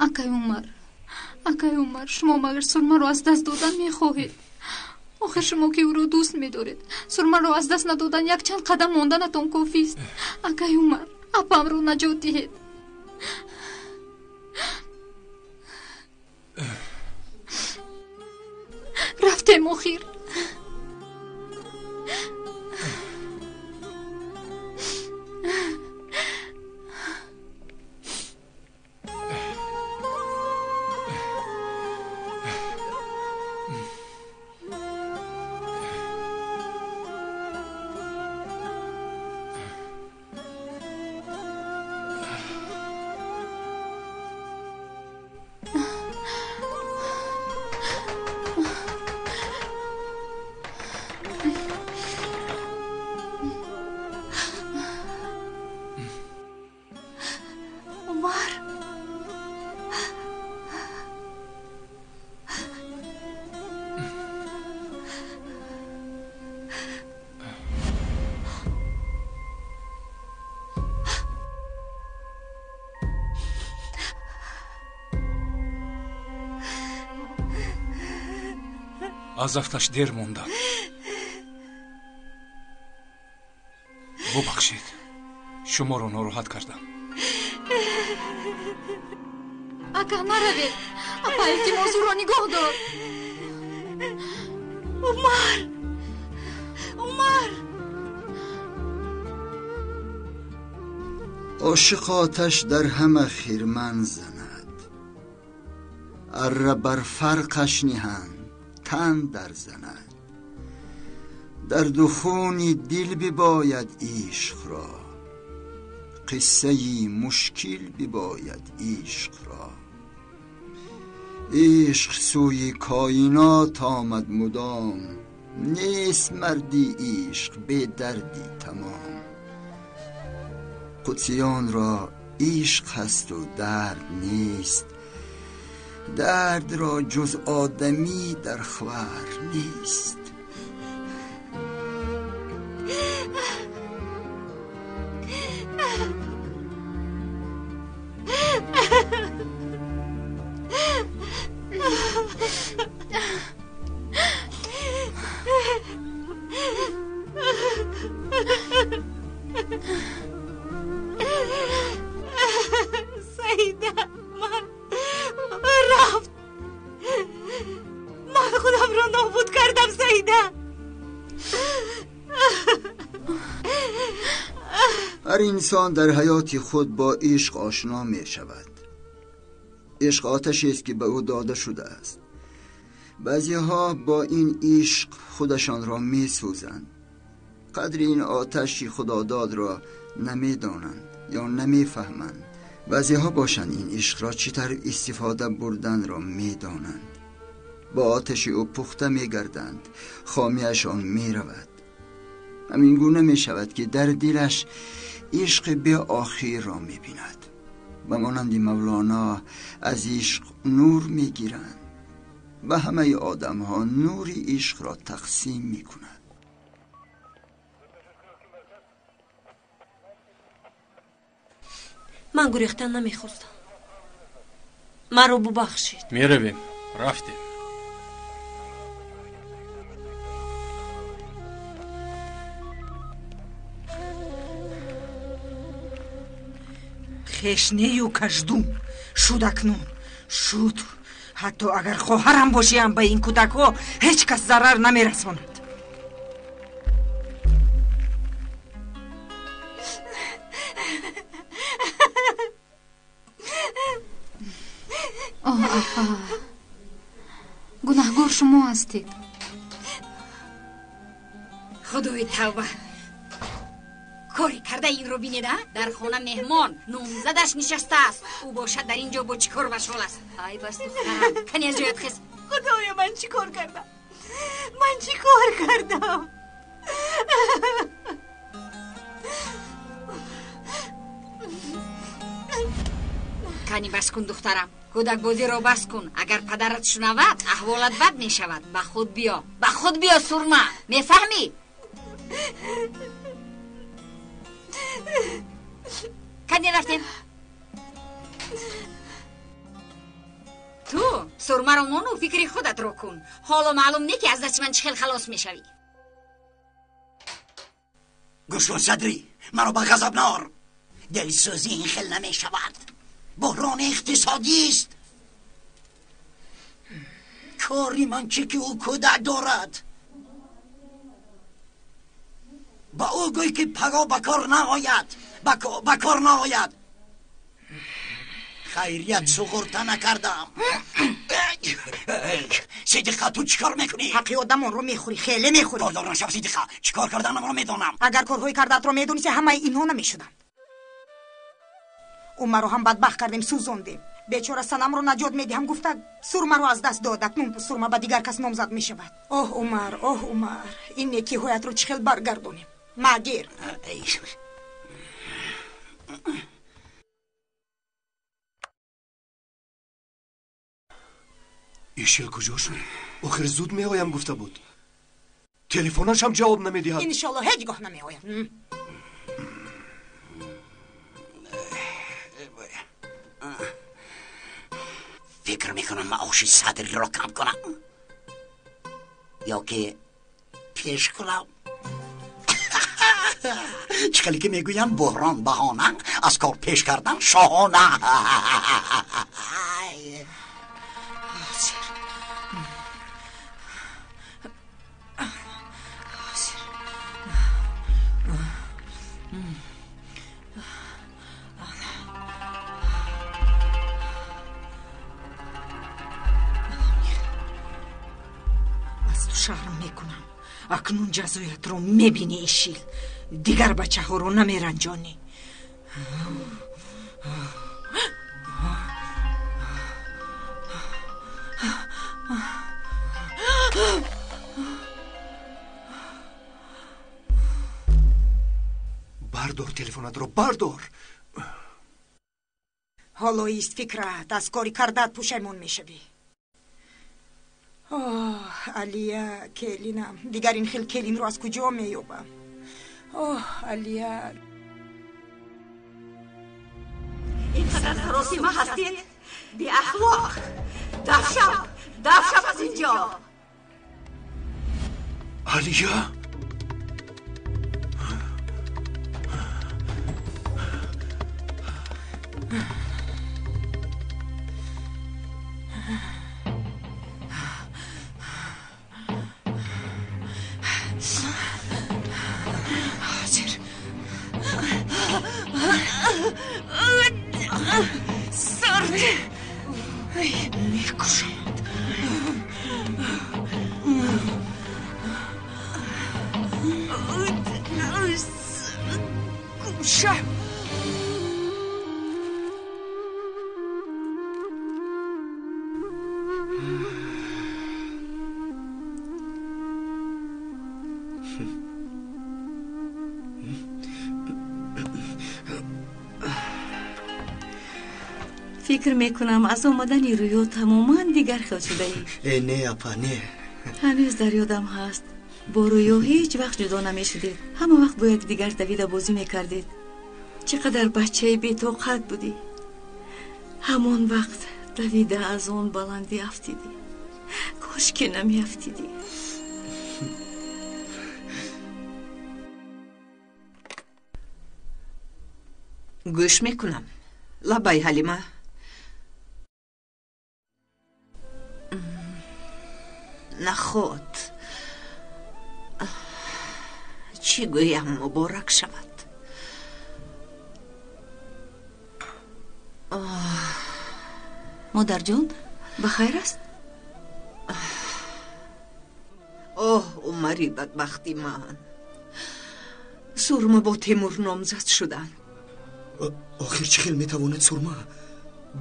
акай Умар, шумо магар сурмаро аз даст додан мехоҳед? охир шумо ки ӯро дӯст медоред, сурмаро аз даст надодан якчанд қадам монданатон кофист. акай Умар, апамро наҷот диҳед. рафтем охир. аз рафташ дер монда. бубахшед, шуморо нороҳат кардам. ака наравед, апа илтимос ӯро нигоҳ дор. умар. عاشق آتش در همه خرمن زند، اره بر فرقش نهند تن در زند. درد و خونی دل بباید عشق را، قصه مشکل بباید عشق را. عشق سوی کائنات آمد مدام، نیست مردی عشق به دردی تمام. قدسیان را عشق هست و درد نیست، درد را جز آدمی در خور نیست. هر انسان در حیات خود با عشق آشنا می شود. عشق آتشی است که به او داده شده است. بعضی ها با این عشق خودشان را می سوزند. قدر این آتشی خداداد را نمی دانند یا نمی فهمند. بعضی ها باشند این عشق را چطور استفاده بردن را می دانند. با آتش او پخته می گردند، خامیشان می رود. همین گونه می شود که در دلش عشق به آخر را می بیند. به مانند مولانا از عشق نور می گیرند و همه آدم ها نور عشق را تقسیم می کنند. من گریختن نمی خواستم. من رو ببخشید. می رویم. رفتیم. خشنه و کژدوم شد اکنون. شد. حتی اگر خواهرم باشیم به این کودک ها هیچ کس ضرر نمی رساند. آقا گناهگار شما هستید. خدای توبه، کاری کرده این رو بینیده؟ در خانه مهمان نامزدش نشسته است. او باشد در اینجا با چیکار مشغول است. ای بس دخترم، کنی از جایت خیز. خدایا من چی کار کردم؟ من چی کار کردم؟ کنی بس کن دخترم، کودک بازی رو بس کن. اگر پدرت شنود احوالت بد می شود. به خود بیا، به خود بیا سرما، میفهمی؟ کنی رفتیم. تو سرمه رو مانو فکر خودت رو کن. حالا معلوم نه که از دست من چخل خلاص میشوی. گوش کن صدری، منو به غضب نار. دلسوزی این خل نمی شود. بحران اقتصادی است. کاری من چه که او کودک دارد. با او گوی که پگا بکار نآید، بکار نآید. خیریت سغورته نکردم. صدیقه تو چیکار میکنی؟ حقی آدم رو میخوری، خیلی میخوری. باردار نشو صدیقه، چیکار کردنم رو میدونم. اگر کارهای کردت رو میدونی همه اینها نمیشدن. عمر رو هم بدبخت کردیم، سوزوندیم. بیچاره سنم رو نجات میدیم، گفته سرمه رو از دست داد، اکنون سرمه به دیگر کس نامزد میشود. اوه عمر، این نیکی هایت رو چخیل برگردونیم. مگیر ایشیل کجا شد؟ آخر زود میایم گفته بود. تلفنش هم جواب نمیدهد. انشالله هیچ گاه نمیاید. فکر میکنم معاش صدری را کم کنم یا که پیش کنم. چکلی که میگویم بحران بهانه، از کار پیش کردن شاهانه. شرم میکنم. اکنون جزایت رو میبینی ایشیل. دیگر بچه ها رو نمیرنجانی. بردار تلفنت رو، بردار. حالا ایست فکرت، از کاری کردت پشیمون میشوی. علیا کلینم، دیگر این خیل کلین رو از کجا مییابم؟ علیا اینقدر حراسی ما هستید؟ بی اخلاق. دفشم از اینجا. علیا فکر میکنم از آمدن رویو تماما دیگر خیل شده ای. نه اپا نه. هنوز در یادم هست با رویو هیچ وقت جدا نمیشدید. همه وقت با یک دیگر دویده بازی میکردید. چقدر بچه بی‌طاقت بودی. همون وقت دویده از اون بلندی افتیدی. کاش که نمی افتیدی. گوش میکنم. لبای حلیمه. نخود چی گویم مبارک شود. مادر جان بخیر است؟ عمری بدبختی من. سرمه با تیمور نامزد شدن. آخر چه خیل میتواند سرمه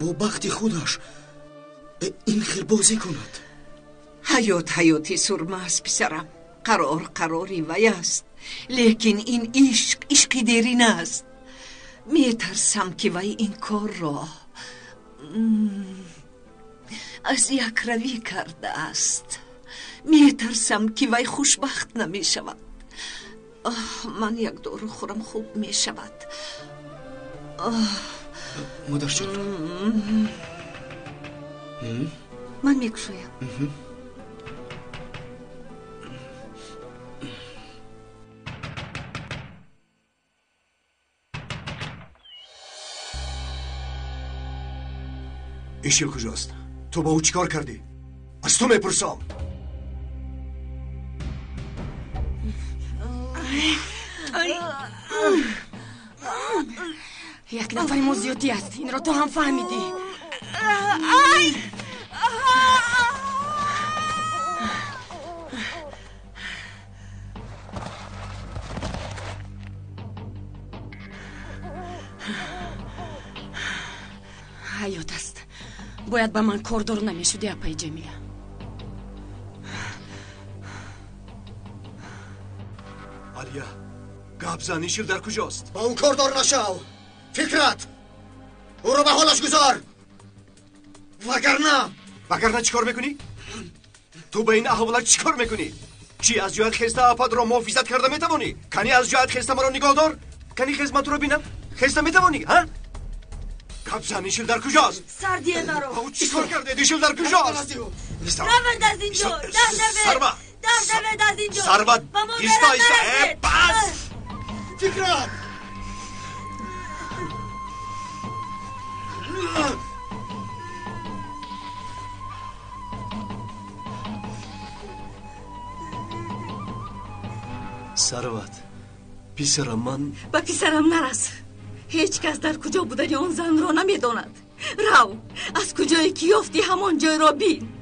با بخت خودش این خیل بازی کند؟ حیاتی سرمه است پسرم. قراری وی است، لیکن این عشقی دیرین است. میترسم که وی این کار را از یک روی کرده است. میترسم که وی خوشبخت نمی شود. من یک دارو خورم خوب می شود. مادر جان من میکشویم. ایشیل کجاست؟ تو با او چیکار کردی؟ از تو میپرسم. یک نفری ما زیادی است. این را تو هم فهمیدی. حیات است. باید به من کاردار نمیشدی اپای جمیله. علیا، گابزن ایشیل در کجاست؟ با او کاردار نشو. فکرت او رو به حالش گذار. وگرنه چیکار میکنی؟ تو به این احوالات چیکار میکنی؟ چی از جهت خسته اپاد را محافظت کرده میتوانی؟ کنی از جهت خسته مرا نگاه دار؟ کنی خدمت رو بینم؟ خسته میتوانی ها؟ گابزن ایشیل در کجاست؟ سردیه مرا. او چیکار کرده؟ ایشیل در کجاست؟ نورد از اینجا. سربا نورد از اینجا. سربا ایستا بس. فکرت سروت پسرم من به پسرم نرس. هیچ کس در کجا بودن اون زن را نمیداند. رو از کجایی که یافتی همان جای را بین.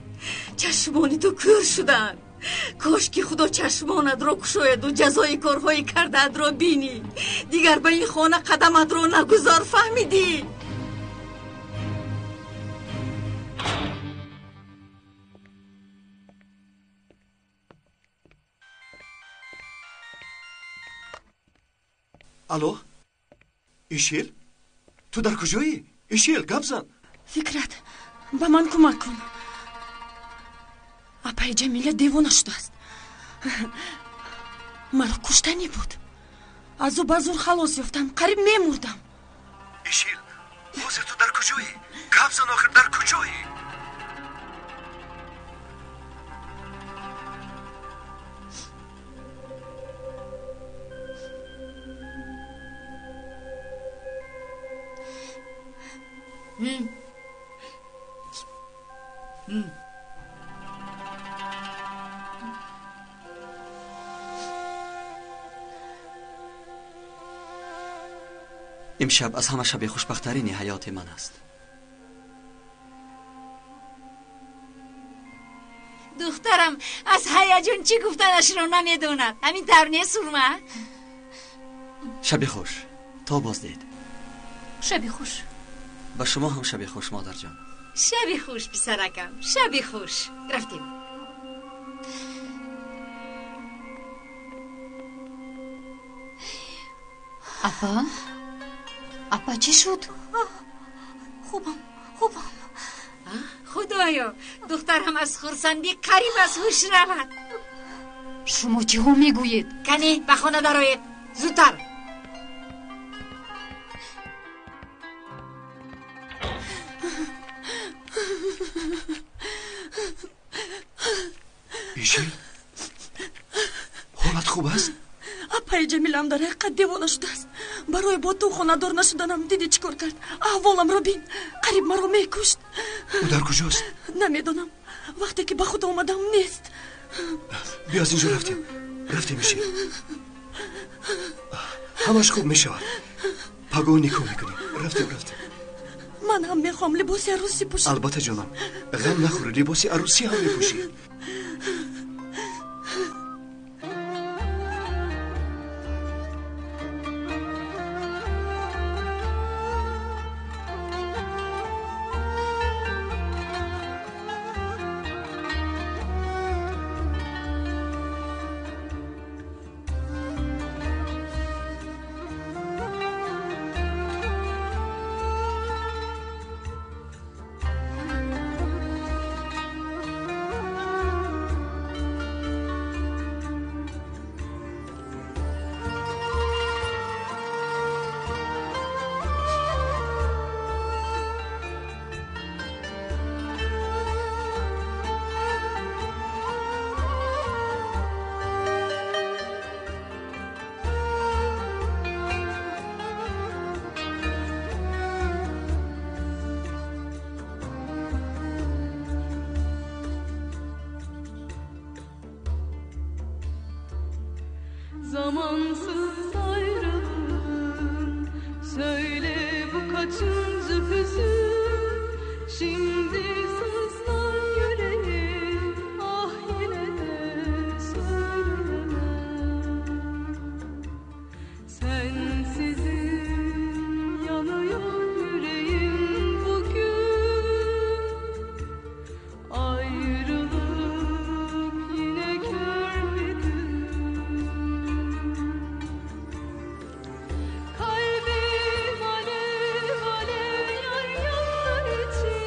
چشمانی تو کور شدن. کاش که خدا چشمانت را گشاید و جزای کارهای کردت را بینی. دیگر به این خانه قدمت را نگذار. فهمیدی؟ الو ایشیل تو در کجایی؟ ایشیل گابزن. فکرت به من کمک کن. اپای جمیله دیوانه شده است. مرا کشتنی بود. از او به زور خلاص یافتم. قریب میمردم. ایشیل حاضر تو در کجایی؟ گابزن آخر در کجایی؟ امشب از همه شب خوشبخت‌ترین حیات من است. دخترم از هیجان چی گفتنش رو نمیدوند. همین ترنه سرمه. شب خوش. تا باز دید. شب خوش. با شما هم شب خوش مادر جان. شب خوش پسرکم. شب خوش. رفتیم. اپا چی شد؟ خوبم. خدایا دخترم از خرسندی قریب از هوش رود. شما چی ها میگویید؟ کنی به خانه درآیید زودتر. ایشیل حالت خوب است؟ اپای جمیلم در حقیقت دیوانه شده است. برای با تو خانه دار نشدنم دیدی چیکار کرد؟ احوالم را بین. قریب مرا میکشت. او در کجاست؟ نمیدونم. وقتی که به خود آمدم نیست. بیا از اینجا رفتیم ایشیل. همش خوب میشود. پگو نیکو میکنیم. رفتیم. من هم میخوام لباسی عروسی پوشم. البته جانم غم نخوری. لباسی عروسی هم میپوشی. Zamansız ayrılığın, söyle bu kaçıncı hüzün, şimdi sızlar yüreğim, ah yine de söyleyemem. Sensizim yanıyor yüreğim bugün, ayrılık yine kör bir gün. Kalbim alev alev yar yanlar için,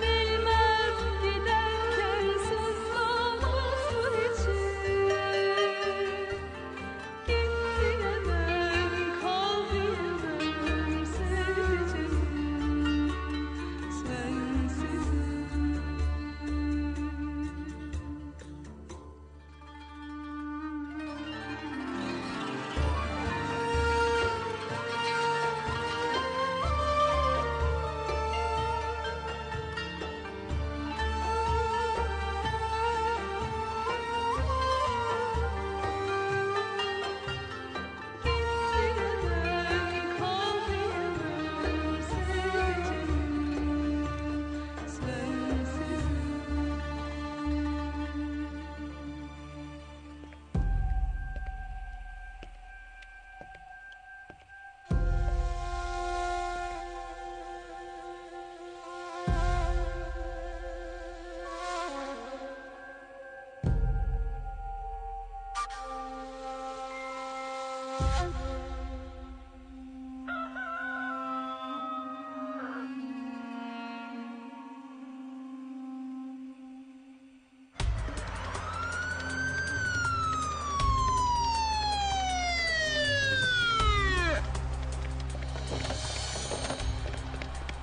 bilmem giderken sızlamaz mı için. Git diyemem, kal diyemem sevdiceğim, sensizim.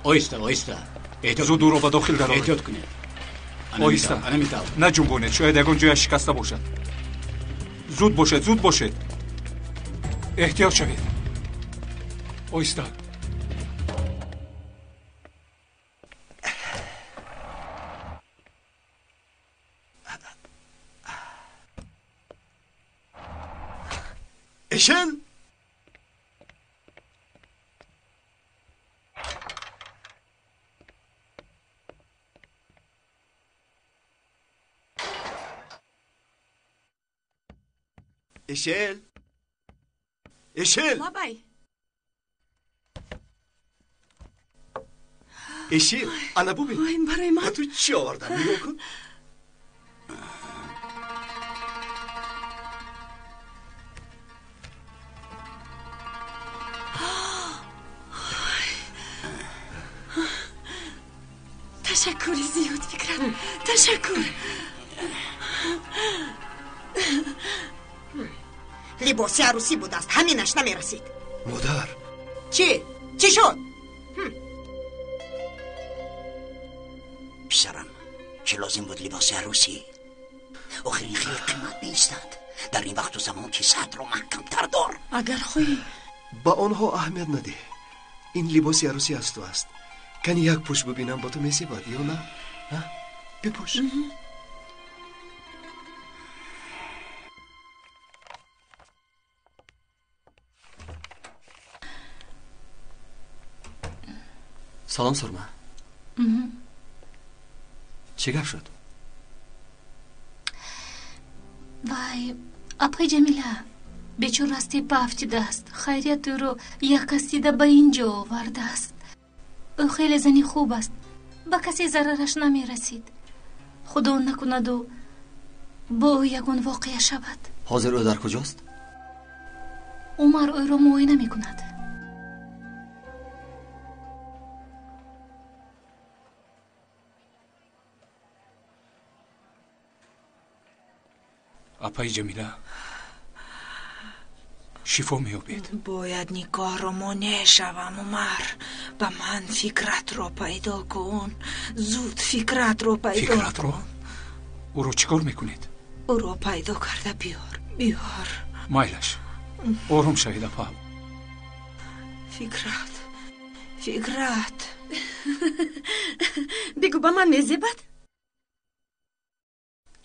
اویستا زود او رو با داخل درآورید. احتیاط کنید. آیستا نجنبونید، شاید یکون جویش شکسته باشد. زود باشید. احتیاط شوید. آیستا. اشل اشل بابای اشل انا ببین این برای من تو چی آوردم نگاه کن. تشکری زیاد فکرم. تشکر. لباسی عروسی بود است، همینش نمیرسید. مادر چی شد؟ پسرم چه لازم بود لباس عروسی؟ آخر این خیلی قیمت نیستند. در این وقت و زمان که صدر رو محکم تر دار. اگر خوی با آنها اهمیت نده. این لباس عروسی از تو است. کنی یک پوش ببینم با تو میسیباد یا نه؟ بپوش. سلام سرما. چی گپ شد؟ وای اپای جمیله بیچاره راستی بافتیده است. خیریت او رو یک کسی به اینجا آورده است. او خیلی زنی خوب است، با کسی ضررش نمی رسید. خدا نکند و با او یگان واقعه شود. حاضر او در کجاست؟ عمر او را معاینه می کند. اپای جمیله شفا میابید. باید نگاه رو مانع شوم عمر. به من فکرت رو پیدا کن. زود فکرت رو پیدا کن. فکرت رو؟ او رو چیکار میکنید؟ او رو پیدا کرده بیار. مایلش آروم شوید اپا. فکرت بگو با من میزیبد؟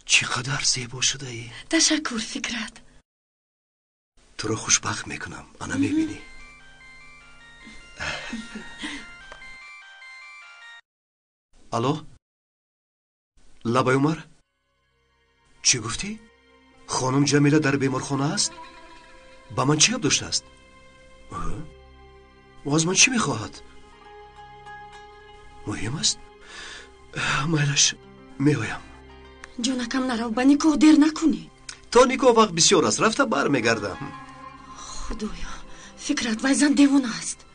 چی چقدر زیبا شده ای. تشکر فکرت. تو رو خوشبخت میکنم. انا میبینی. الو لبای عمر چی گفتی؟ خانم جمیله در بیمارخانه است؟ با من چی یاد داشته است؟ و از من چی میخواهد؟ مهم است؟ میلش میگویم. جونکم نرو با نیکو دیر نکنی. تا نیکو وقت بسیار است. رفته بر میگردم. خدایا فکرت وایزن دیوانه است.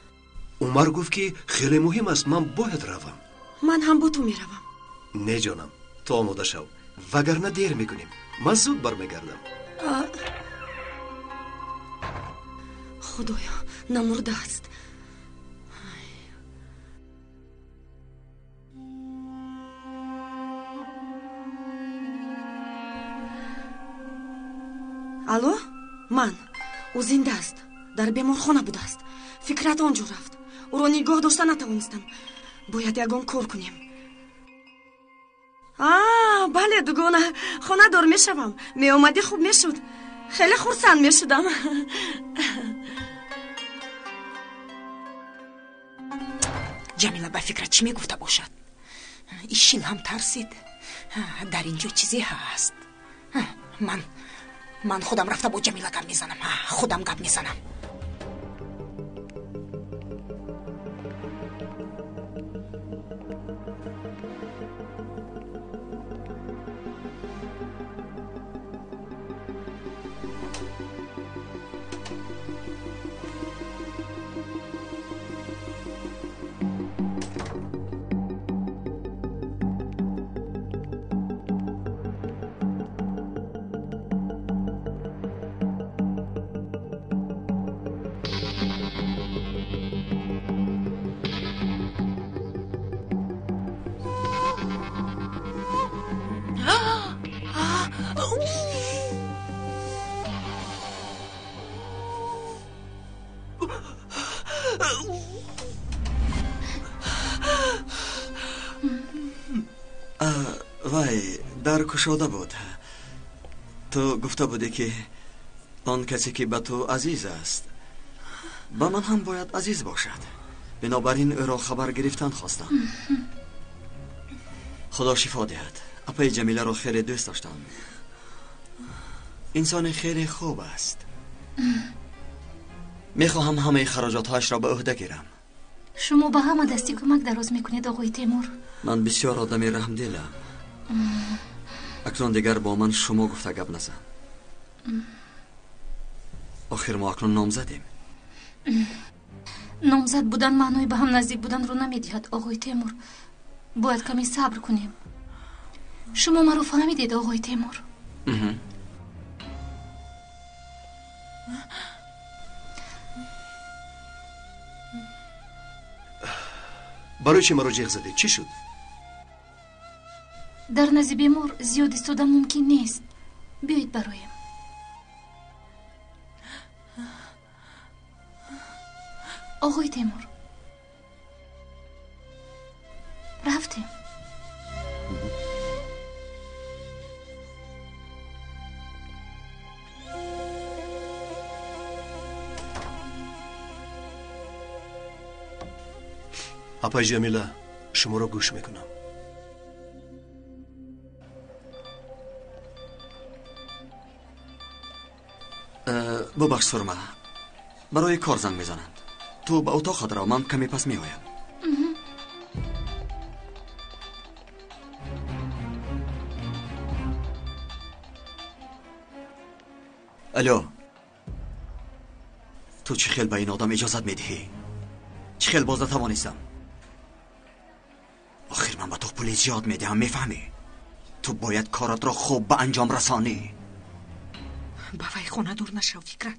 عمر گفت که خیلی مهم است. من باید روم. من هم با تو میروم. نه جانم تو آماده شو وگرنه دیر میکنیم. من زود بر میگردم. خدایا نمرده است. الو من او زنده است. در بیمارخانه بوده است. فکرت آنجا رفت. او را نگاه داشته نتوانستم. باید یگان کار کنیم. بله دوگانه خانه دار میشوم. می آمدی خوب میشد. خیلی خرسند میشدم. جمیله به فکرت چی میگفته باشد؟ ایشین هم ترسید. در اینجا چیزی هست. من خودم رفته با جمیله گپ میزنم. خودم گپ میزنم. وای در کشاده بود. تو گفته بودی که آن کسی که به تو عزیز است با من هم باید عزیز باشد. بنابراین او را خبر گرفتن خواستم. خدا شفا دهد. اپای جمیله را خیلی دوست داشتم. انسان خیلی خوب است. میخواهم همه خراجاتهاش را به عهده گیرم. شما با همه دستی کمک دراز میکنید آقای تیمور. من بسیار آدمی رحمدلم. اکنون دیگر با من شما گفته گپ نزن. آخر ما اکنون نامزدیم. نامزد بودن معنای به هم نزدیک بودن رو نمیدهد آقای تیمور. باید کمی صبر کنیم. شما ما رو فهمیدید آقای تیمور؟ برای چی مرا جیغ زدی؟ چی شد؟ در نزد بیمار زیاد ایستادن ممکن نیست. بیایید برایم. آقای تیمور رفتیم. اپای جمیله شما را گوش میکنم. ببخش سرمه برای کار زنگ میزنند. تو به اتاق خود را من کمی پس میآیم. الو تو چی خیل به این آدم اجازت میدهی؟ چی خیل باز نتوانستم؟ آخر من به تو پلیس یاد میدهم میفهمی؟ تو باید کارت را خوب به انجام رسانی. با وی خانه دور نشو فکرت.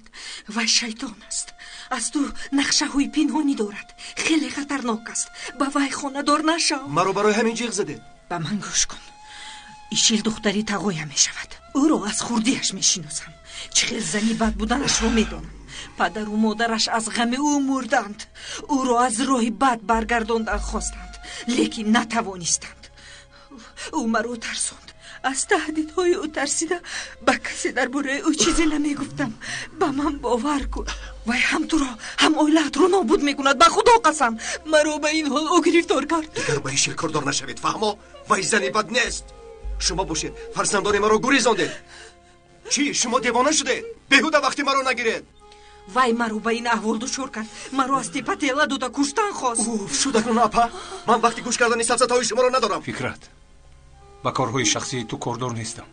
وی شیطان است. از تو نقشه های پنهانی دارد. خیلی خطرناک است. با وی خانه دور نشو. مرا برای همین جیغ زده. با من گوش کن. ایشیل دختری تقویه می شود. او را از خوردیش می شناسم. چه زنی بد بودنش رو می دانم. پدر و مادرش از غم او مردند. او را از راه بد برگرداندن خواستند لیکن نتوانستند. او مرا ترساند. از تهدیدهای او ترسیده به کسی درباره او چیزی نمیگفتم. به من باور کن وای هم تو را هم اولاد رو نابود میکند. به خدا قسم مرا به این حال او گرفتار کرد. دیگر به هیچ کردار نشوید فهمو. وای زنی بد نیست. شما باشید فرزندان مرا گریزاندید. چی شما دیوانه شده؟ بهوده وقتی مرا نگیرید. وای مرا به این احوال دچار کرد. مرا از تپه تیله دوتا کشتن خواست. اوف شو دکن اپا. من وقتی گوش کردن سفسطه‌های شما را ندارم. فکرت با کارهای شخصی تو کردار نیستم،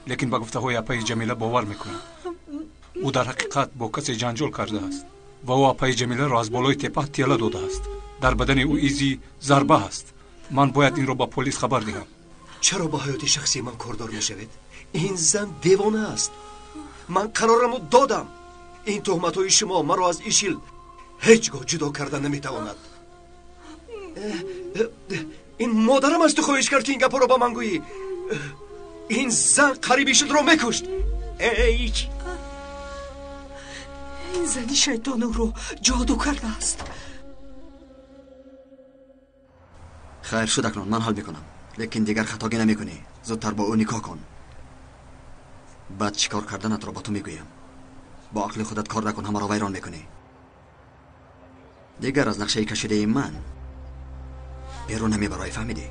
لیکن با گفته‌های اپای جمیله باور میکنم. او در حقیقت با کسی جنجال کرده است و او اپای جمیله را از بالای تپه تیله داده است. در بدن او ایزی ضربه است. من باید این را با پلیس خبر دهم. چرا با حیات شخصی من کردار میشوید؟ این زن دیوانه است. من قرارمو دادم. این تهمت‌های شما مرا از ایشیل هیچگاه جدا کردن نمیتواند. این مادرم از تو خواهش کرد که این گپا رو با من گویی. این زن قریب ایشیل رو میکشت. ایچ این زنی شیطان او رو جادو کرده است. خیر شد اکنون من حل میکنم، لیکن دیگر خطاگی نمیکنی. زودتر با او نکاح کن. بعد چیکار کردنت را با تو میگویم. با عقل خودت کار نکن، همه را ویران میکنی. دیگر از نقشه کشیده من بیرون نمیبرای، فهمیدی؟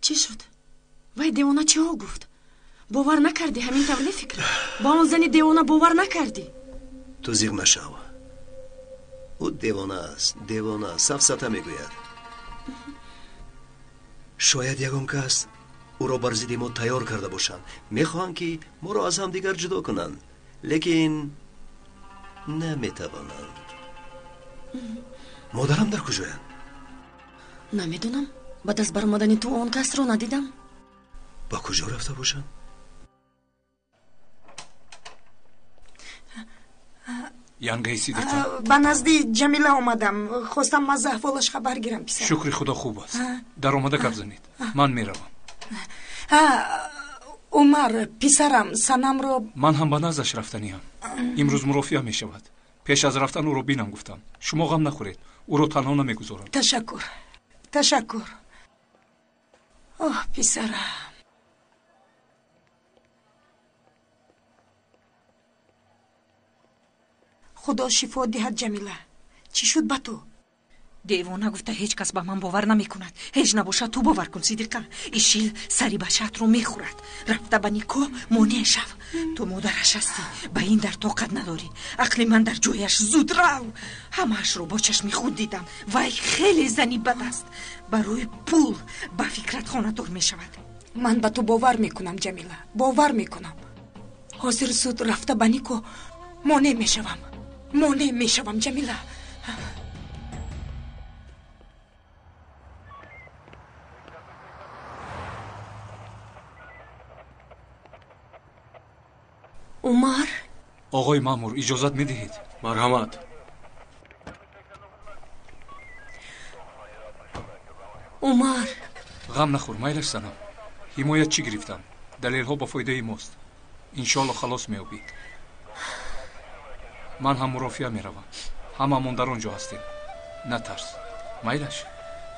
چی شد؟ وای دیوانه چی ها گفت؟ باور نکردی همین طور فکر؟ با اون زنی دیوانه باور نکردی؟ تو زیغ نشو. او دیوانه است. دیوانه سفسطه میگوید. شاید یگان کس او را بر ضد ما تیار کرده باشند. میخواهند که ما را از هم دیگر جدا کنند، لیکن نمیتوانند. مادرم در کجاست؟ نمیدونم. بعد از برآمدن تو اون کس رو ندیدم. با کجا رفته باشند؟ янга сидикан به نزدی جمیله آمدم. خواستم از احوالش خبر گیرم. پسر شکر خدا خوب است. در آمده گپ زنید. من میروم. عمر پسرم سنم رو من هم به نزدش رفتنیم. امروز مرافعه می شود. پیش از رفتن او رو بینم گفتم. شما غم نخورید. او رو تنها نمیگذارم. تشکر. تشکر. اوه پسرم. خدا شفا دهد جمیله. چی شد با تو؟ دیوانه گفته هیچ کس به من باور نمی کند. هیچ نباشه تو باور کن صدیقه. ایشیل سری بشت رو می خورد. رفته به نیکو مانع شو. تو مادرش هستی. به این در طاقت نداری. عقل من در جایش زود رو. همهش رو با چشم خود دیدم. وای خیلی زنی بد است. برای پول به فکرت خانه دار می شود. من به تو باور میکنم جمیله. باور میکنم. حاضر زود رفته به نیکو مانع میشوم. مانع میشوم جمیله. عمر آقای مامور اجازت میدهید؟ مرحمت. عمر غم نخور مایلش سنم. حمایت چی گرفتم؟ دلیل ها با فایده ماست. انشالله خلاص میابی. من هم مرافعه میروم. هممون در اونجا هستیم. نترس. مایلش.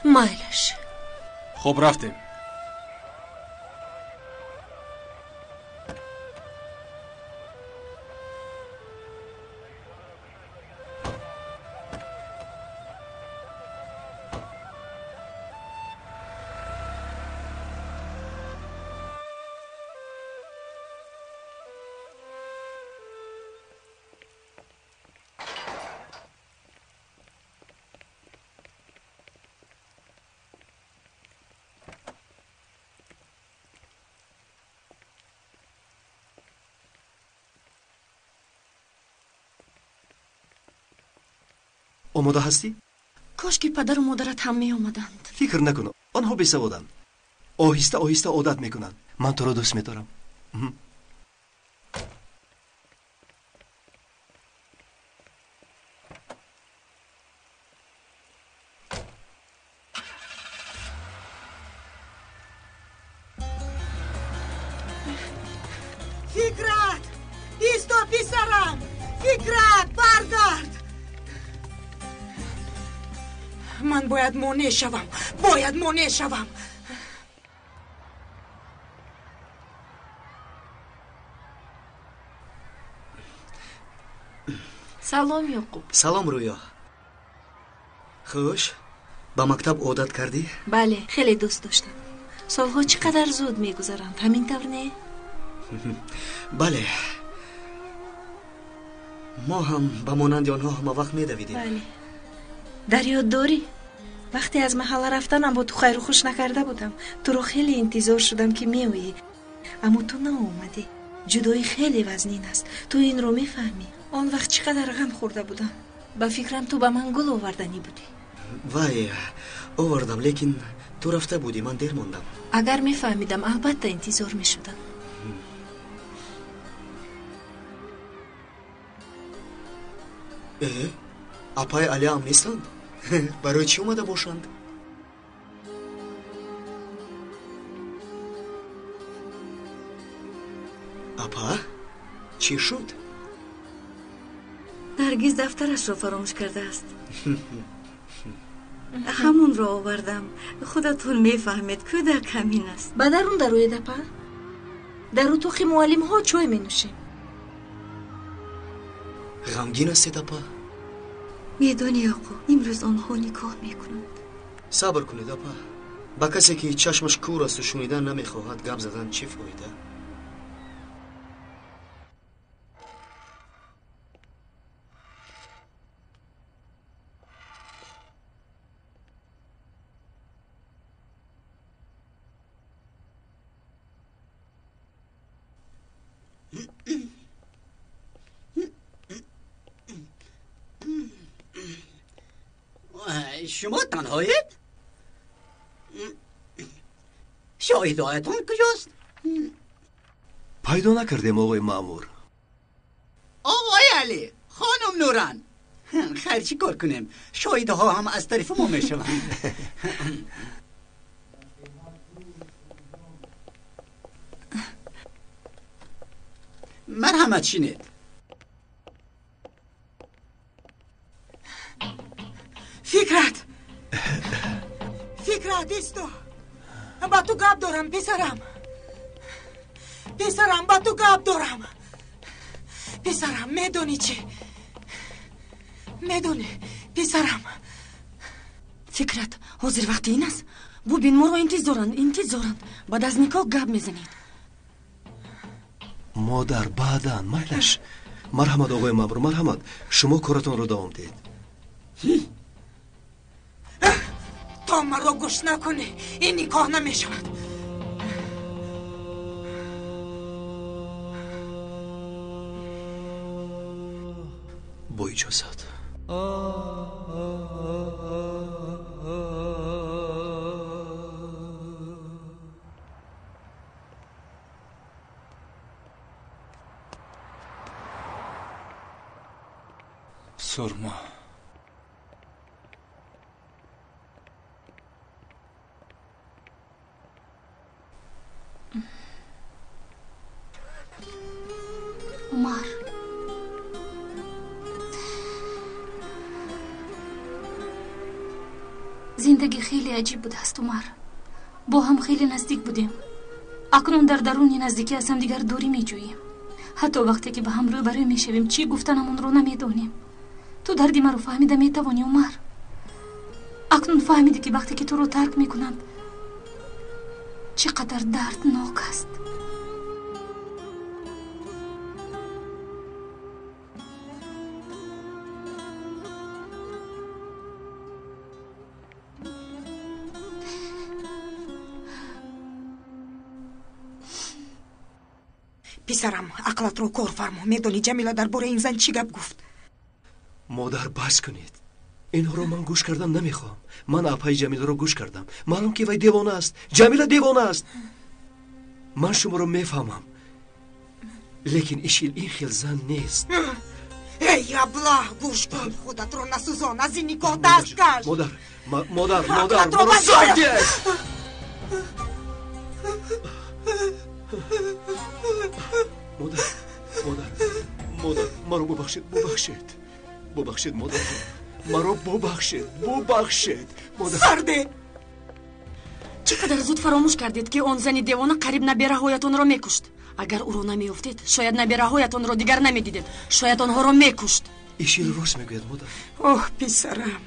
مایلش. خب رفتیم. آماده هستی؟ کاش که پدر و مادرت هم می آمدند. فکر نکن، آنها بی‌سوادند. آهسته آهسته عادت میکنند. من تو را دوست می‌دارم. فکرت ایستا پسرم، فکرت برگرد. من باید مانع شوم، باید مانع شوم. سلام یعقوب. سلام رویا. خوش؟ با مکتب عادت کردی؟ بله، خیلی دوست داشتم. سالها چقدر زود میگذرند، همین طور نه؟ بله. ما هم به مانند آنها همه وقت میدویدیم. بله. در یاد داری؟ وقتی از محل رفتنم با تو خیر و خوش نکرده بودم. تو رو خیلی انتظار شدم که میویی، اما تو ناآمدی. جدایی خیلی وزنین است، تو این رو میفهمی. آن وقت چقدر غم خورده بودم. با فکرم تو به من گل آوردنی بودی. وای، آوردم، لیکن تو رفته بودی، من دیر موندم. اگر میفهمیدم البته انتظار میشدم. اپای علی هم نیستند؟ برای چی اومده باشند؟ اپا چی شد؟ نرگس دفترش را فراموش کرده است. همون را آوردم. خودتون میفهمید کودک همین است. با درون دروی دپا در اتاق معلم ها چای می نوشیم. غمگین هستید اپا؟ میدونی یعقوب، امروز آنها نکاح میکنند. صبر کنید اپا. با کسی که چشمش کور است و شنیدن نمیخواهد گپ زدن چی فایده؟ شما تنهایید؟ شاهدایتان کجاست؟ پیدا نکردیم آقای مأمور. آقای علی، خانم نوران، خیر چی کار کنیم؟ شاهدها هم از طرف ما میشوند. مرحمت شینید. فکرت ایستو. با تو گپ دارم پسرم. با تو گپ دارم. پسرم میدونی چی؟ میدونی پسرم. فکرت حاضر وقتی این است. ببین ما رو انتظارند. بعد از نکاح گپ میزنید. مادر بعدن میلش. مرحمت آقای مأمور، مرحمت. شما کارتون رو دوام دید. تا من را گوش نکنی این نکاح نمیشود. با اجازت. سرما عمر، زندگی خیلی عجیب بود است عمر. با هم خیلی نزدیک بودیم. اکنون در درون نزدیکی از هم دیگر دوری می جوییم. حتی وقتی که به هم روبرو می شویم چی گفتنمون رو نمیدونیم. تو دردی من رو فهمیده می توانی عمر. اکنون فهمیدی که وقتی که تو رو ترک می کنند چقدر دردناک است. پسرم عقلت رو کار فرما. میدونی جمیله در باره این زن چی گپ گفت؟ مادر بس کنید. اینها رو من گوش کردن نمیخوام. من اپای جمیله رو گوش کردم. معلوم که وی دیوانه است. جمیله دیوانه است. من شما رو میفهمم، لیکن ایشیل این خیل زن نیست. ای ابله گوش کن، خودت رو نسوزان، از این نگاه دست کش. مادر مرو ساکت. مادر مرو ببخشید مادر، مرو ببخشید مادر. سرده چقدر زود فراموش کردید که آن زنی دیوانه قریب نبیره‌هایتان را میکشت. اگر او را نمیافتید شاید نبیره‌هایتان را دیگر نمیدیدید، شاید آنها را میکشت. ایشیل راست میگوید مادر. اوه پسرم،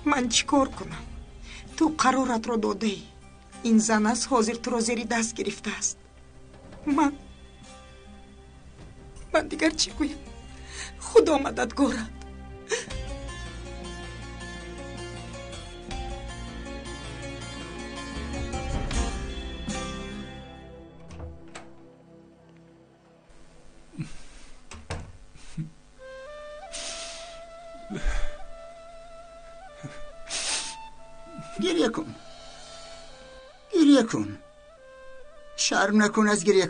من چیکار کنم؟ تو قرارت را داده ای. این زن است حاضر تو را زیر دست گرفته است. من دیگر چی گویم؟ خدا مددگارت. گریه کن. شرم نکن از گریه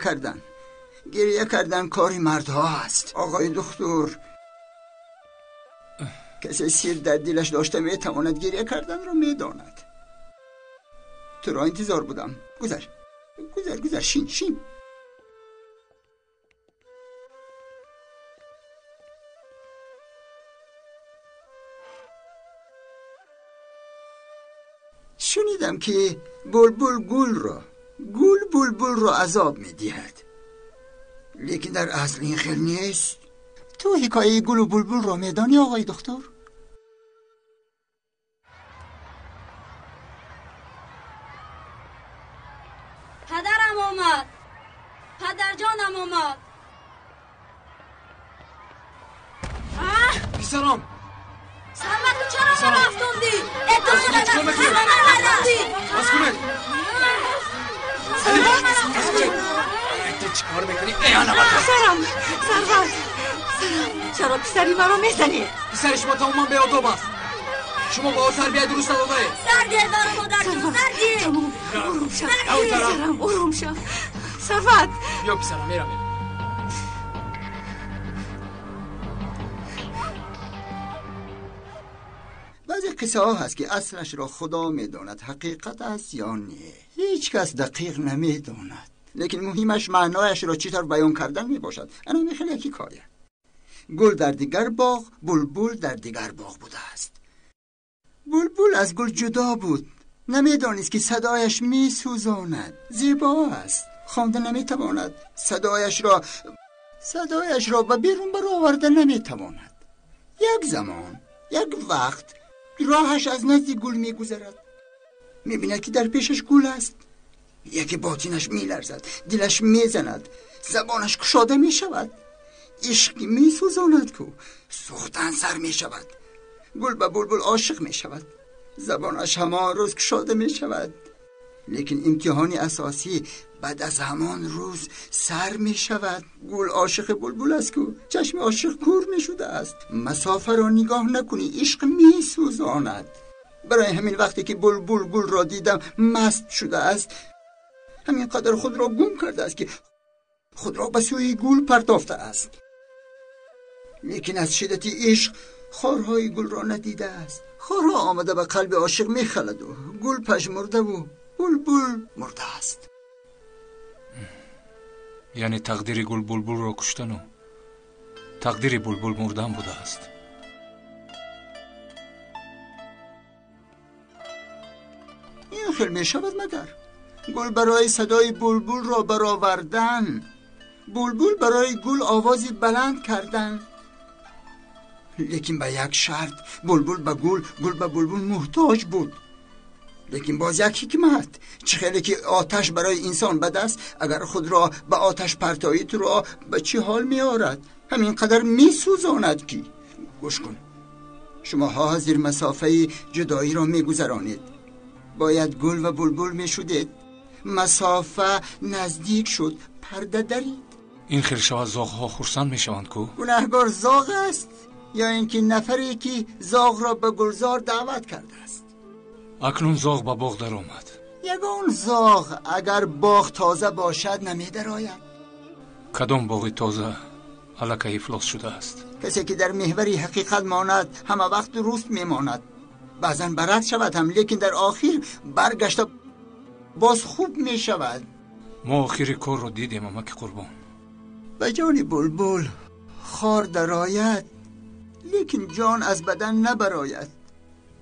کردن کاری مردها است. آقای دکتر، کسی سیر در دلش داشته میتواند گریه کردن را میداند. تو را انتظار بودم. گذر شین. شنیدم که بلبل گل را عذاب میدهد، لیکن در اصل این خیل نیست. تو حکایه گل و بلبل را میدانی آقای دکتر؟ پدرم آمد، پدر جانم آمد. پسرم سرمت چرا نرفتوندی؟ ادامه ندم چیکار میکنی؟ ایانا سرم چرا پسری مرا میزنی؟ پسر شما تماما به آداب است. شما با تربیت درست نداده. سرگیر دارم مادر جون، سرگیر. آروم شو سرفت. بیا پسرم میرم. بعضی قصه ها هست که اصلش را خدا میداند حقیقت است یا نه. هیچ کس دقیق نمیداند، لیکن مهمش معنایش را چطور بیان کردن می باشد. انا میخواد یکی کاریه. گل در دیگر باغ، بلبل در دیگر باغ بوده است. بلبل از گل جدا بود، نمیدانست که صدایش می سوزاند. زیبا است، خوانده نمیتواند. صدایش را به بیرون برآورده نمیتواند. یک زمان، یک وقت راهش از نزد گل میگذرد. میبیند که در پیشش گل است. یکی باطینش میلرزد، دلش میزند، زبانش گشاده میشود. عشقی میسوزاند کو سوختن سر میشود. گل به بلبل عاشق میشود، زبانش همان روز گشاده میشود. لیکن امتحانی اساسی بعد از همان روز سر میشود. گل عاشق بلبل است کو چشم عاشق کور میشده است. مسافه را نگاه نکنی، عشق میسوزاند. برای همین وقتی که بلبل گل را دیدم مست شده است، همین قدر خود را گم کرده است که خود را به سوی گل پرداخته است. لیکن از شدت عشق خارهای گل را ندیده است. خارها آمده به قلب عاشق میخلد و گل پژمرده و بلبل مرده است. یعنی تقدیر گل بلبل را کشتن و تقدیر بلبل مردن بوده است. این خیلی می شود مگر گل برای صدای بلبل را برآوردن، بلبل برای گل آوازی بلند کردن. لیکن به یک شرط، بلبل به گل، گل به بلبل محتاج بود. لیکن باز یک حکمت، چه خیلی که آتش برای انسان بد است، اگر خود را به آتش پرتایی تو را به چه حال می آرد؟ همین قدر می سوزاند که. گوش کن، شما ها زیر مسافه جدایی را می گذرانید. باید گل و بلبل می شدید. مسافه نزدیک شد، پرده درید. این خیلی شود زاغ ها خرسند می شوند کو؟ گناهگار زاغ است، یا اینکه نفری که زاغ را به گلزار دعوت کرده است؟ اکنون زاغ به باغ در آمد. یگان زاغ اگر باغ تازه باشد نمی درآید. کدام باغ تازه الکی افلاس شده است؟ کسی که در محور حقیقت ماند همه وقت درست میماند. بعضا برد شود هم، لیکن در آخر برگشت باز خوب می شود. ما آخری کار رو دیدیم امک قربان. به جان بلبل خار درآید لیکن جان از بدن نبراید.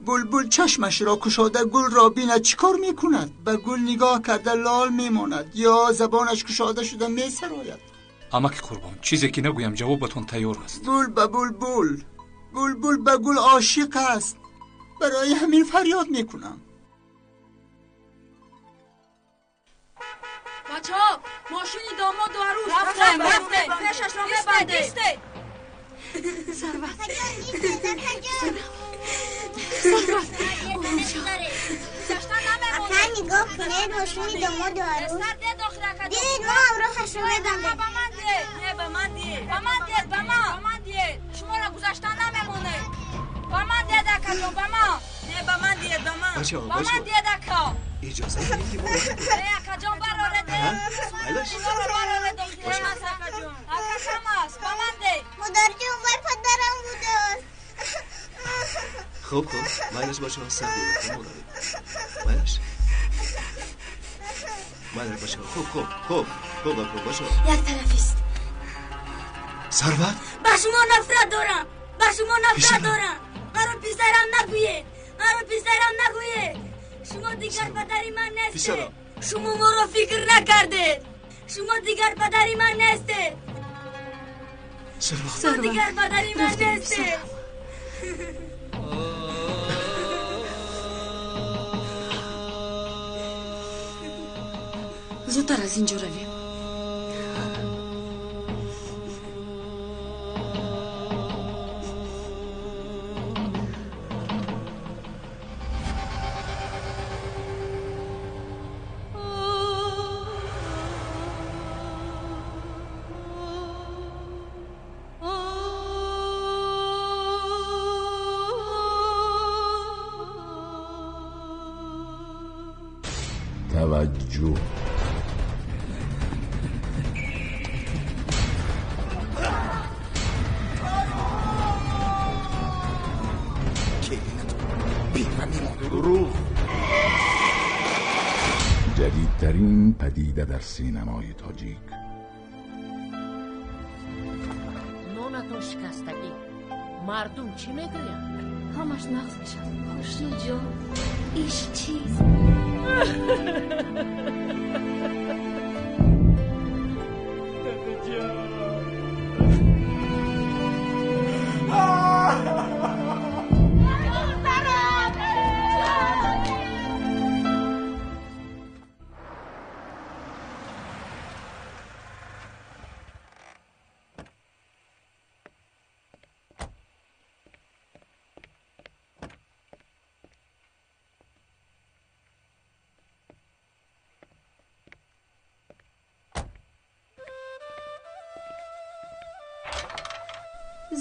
بلبل چشمش را کشاده گل را بیند چیکار میکند؟ به گل نگاه کرده لال میماند یا زبانش کشاده شده میسراید. امک قربان چیزی که نگویم جوابتون تیار است. گل به بلبل، بلبل به گل عاشق است. برای همین فریاد میکنم. بچه‌ها ماشینی داماد و عروس رفته پیشش را ببنده. ثروت اصلا نگاه کنه ماشینی داماد و عروس دید ما همراهش رو ببنده. به من دید شما را گذاشتن نمیمونه. به من دید اکا جان به من دید اکا اجازه بدید که اکا جان براره ده اینا رو براره دخترم است اکا جان. اکا کم است به من دید. مادر جان وای پدرم بوده است. خوب مایلش باشه من سر دیگه مایلش باشه. خوب باشه. یک طرفیست. ثروت با شما نفرت دارم. مرا پسرم نگویید. شما دیگر پدری من نیستید. شما ما را فکر نکردید. شما دیگر پدری من نیستید. ثروت دیگر پدری من نیستید. زودتر از اینجا رویم. توجه جدیدترین پدیده در سینمای تاجیک. نونتون شکستگی. مردم چی میگوین؟ همش نقص میشد. خوشی جان ایش چیز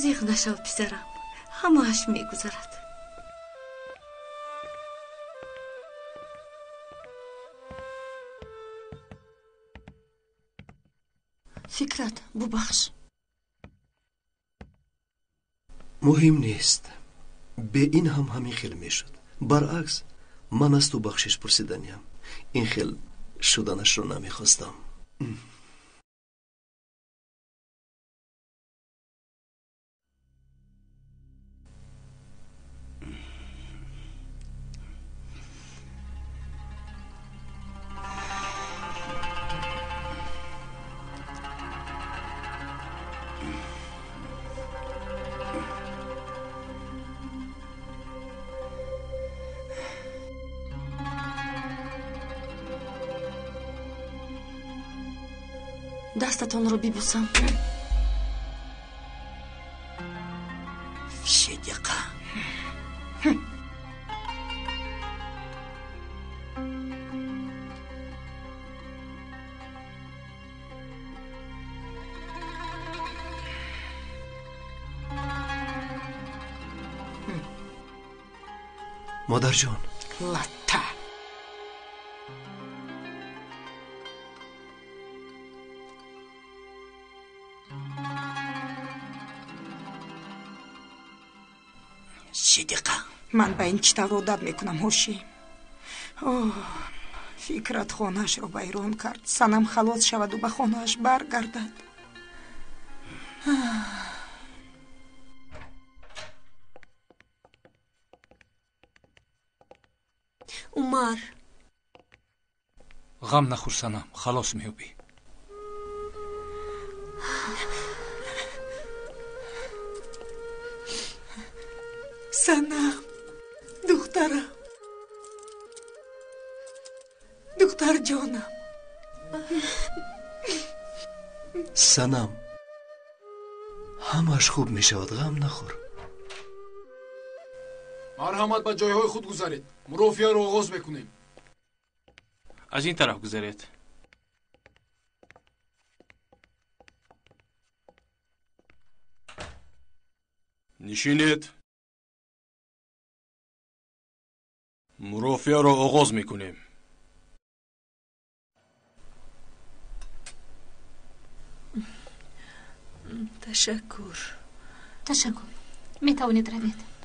زیغ نشو پسرم، همه‌اش میگذرد. فکرت ببخش. مهم نیست. به این هم همین خیل میشد. برعکس من از تو بخشش پرسیدنیم. این خیل شدنش رو نمیخواستم. دستتون رو ببوسم. صدقه مادر جان لطه صدیقه من به این چطور عادت میکنم هوشی فکرت خانهش رو بیرون کرد سنم خلاص شود و به خانهش برگردد عمر غم نخور سنم خلاص میوبی سنم دخترم دختر جانم سنم همش خوب می شود غم نخور مرحمت به جایهای خود گذارید مرافعه رو آغاز بکنیم از این طرف گذارید نشینید مرافعه رو آغاز میکنیم تشکر می توانید روید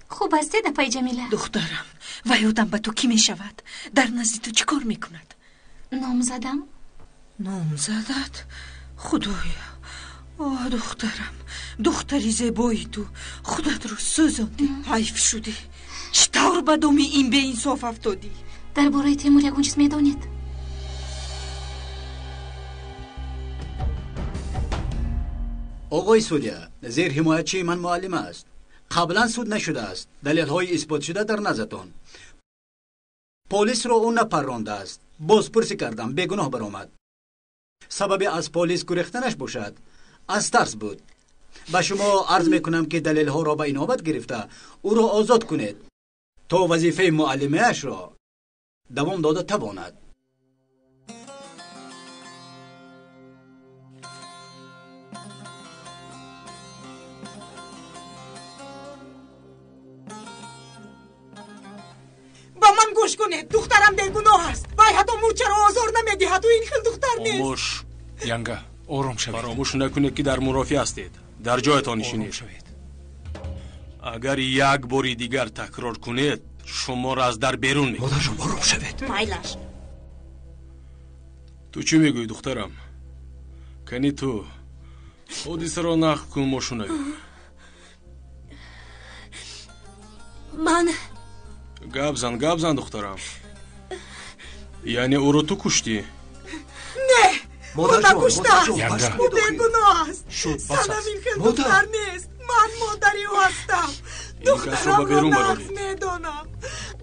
خوب هستید اپای جمیله دخترم و یادم به تو کی می شود در نزد تو چی کار می کند نام زدم نام زدت خدایا آه دخترم دختری زیبایی تو خودت رو سوزاندی حیف شدی چطور به دامی این به انصاف افتادی درباره تیمور یکون چیز میدانید آقای سودیا زیر حمایتچی من معلم است قبلا سود نشده است دلیل های اثبات شده در نزدتان پلیس رو اون نپرانده است بازپرسی کردم بیگناه برآمد سبب از پلیس گریختنش باشد از ترس بود به شما عرض میکنم که دلیل ها را به اینابت گرفته او را آزاد کنید تا وظیفه معلمیش را دوام داده تواند با من گوش کنید دخترم بیگناه است وای حتی مورچه را آزار نمیدی حتی این خیل دختر نیست خاموش ینگه آروم شوید فراموش نکنید که در مرافعه هستید در جایتان نشینید اگر یک باری دیگر تکرار کنید شما را از در بیرون میکنم مادر جان آروم شوید مایلش تو چی میگوی دخترم کنی تو حادثه را نقل کن ما شنویم من گپ زن دخترم یعنی او رو تو کشتی نه مادر جان ینگه او بیگناه است سنم این خیل دختر نیست من مادری او هستم دخترم را نقص میدانم